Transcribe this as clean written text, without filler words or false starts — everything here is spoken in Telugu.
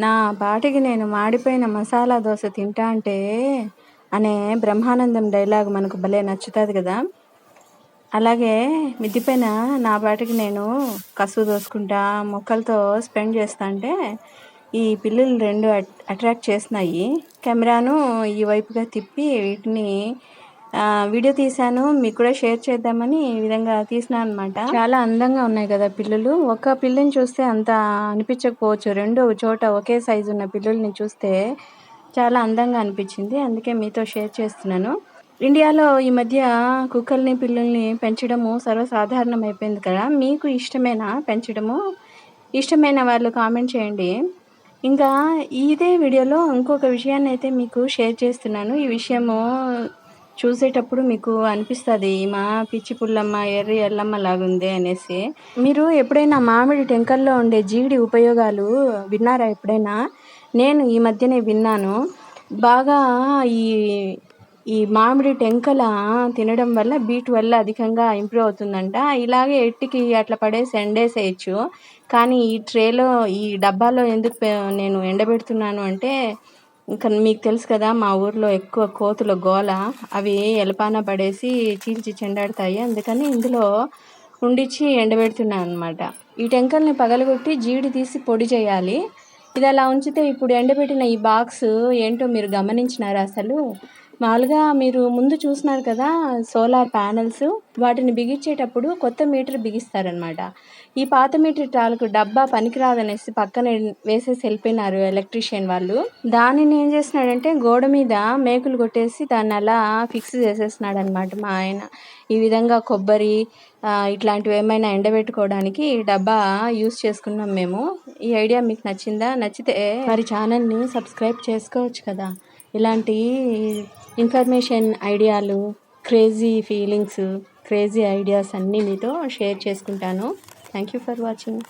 నా పాటికి నేను మాడిపోయిన మసాలా దోశ తింటా అంటే అనే బ్రహ్మానందం డైలాగ్ మనకు భలే నచ్చుతుంది కదా. అలాగే మిద్దిపైన నా పాటికి నేను కసువు దోసుకుంటా మొక్కలతో స్పెండ్ చేస్తా అంటే ఈ పిల్లులు రెండు అట్రాక్ట్ చేస్తున్నాయి. కెమెరాను ఈ వైపుగా తిప్పి వీటిని వీడియో తీశాను, మీకు కూడా షేర్ చేద్దామని ఈ విధంగా తీసినాను అనమాట. చాలా అందంగా ఉన్నాయి కదా పిల్లులు. ఒక పిల్లిని చూస్తే అంత అనిపించకపోవచ్చు, రెండు చోట ఒకే సైజు ఉన్న పిల్లుల్ని చూస్తే చాలా అందంగా అనిపించింది, అందుకే మీతో షేర్ చేస్తున్నాను. ఇండియాలో ఈ మధ్య కుక్కల్ని పిల్లుల్ని పెంచడము సర్వసాధారణం అయిపోయింది కదా. మీకు ఇష్టమేనా పెంచడము? ఇష్టమైన వాళ్ళు కామెంట్ చేయండి. ఇంకా ఇదే వీడియోలో ఇంకొక విషయాన్ని అయితే మీకు షేర్ చేస్తున్నాను. ఈ విషయము చూసేటప్పుడు మీకు అనిపిస్తుంది మా పిచ్చి పుల్లమ్మ ఎర్రి ఎల్లమ్మ లాగుంది అనేసి. మీరు ఎప్పుడైనా మామిడి టెంకల్లో ఉండే జీడి ఉపయోగాలు విన్నారా ఎప్పుడైనా? నేను ఈ మధ్యనే విన్నాను. బాగా ఈ ఈ మామిడి టెంకల తినడం వల్ల B12 అధికంగా ఇంప్రూవ్ అవుతుందంట. ఇలాగే ఎట్టికి అట్లా పడేసి ఎండేసేయచ్చు. కానీ ఈ ట్రేలో ఈ డబ్బాలో ఎందుకు నేను ఎండబెడుతున్నాను అంటే, ఇంకా మీకు తెలుసు కదా మా ఊర్లో ఎక్కువ కోతుల గోల, అవి ఎలపాన పడేసి చీల్చి చెండాడుతాయి, అందుకని ఇందులో ఉండిచ్చి ఎండబెడుతున్నాను అనమాట. ఈ టెంకల్ని పగలగొట్టి జీడి తీసి పొడి చేయాలి. ఇది అలా ఉంచితే ఇప్పుడు ఎండబెట్టిన ఈ బాక్స్ ఏంటో మీరు గమనించినారా అసలు? మామూలుగా మీరు ముందు చూసినారు కదా సోలార్ ప్యానెల్స్, వాటిని బిగించేటప్పుడు కొత్త మీటర్ బిగిస్తారనమాట. ఈ పాత మీటర్ తాలూకు డబ్బా పనికిరాదనేసి పక్కన వేసేసి వెళ్ళిపోయినారు ఎలక్ట్రీషియన్ వాళ్ళు. దానిని ఏం చేసినాడంటే గోడ మీద మేకులు కొట్టేసి దాన్ని అలా ఫిక్స్ చేసేసినాడు అనమాట మా ఆయన. ఈ విధంగా కొబ్బరి ఇట్లాంటివి ఏమైనా ఎండబెట్టుకోవడానికి డబ్బా యూస్ చేసుకున్నాం మేము. ఈ ఐడియా మీకు నచ్చిందా? నచ్చితే మరి ఛానల్ని సబ్స్క్రైబ్ చేసుకోవచ్చు కదా. ఇలాంటి ఇన్ఫర్మేషన్, ఐడియాలు, క్రేజీ ఫీలింగ్స్, క్రేజీ ఐడియాస్ అన్నీ మీతో షేర్ చేసుకుంటాను. Thank you for watching.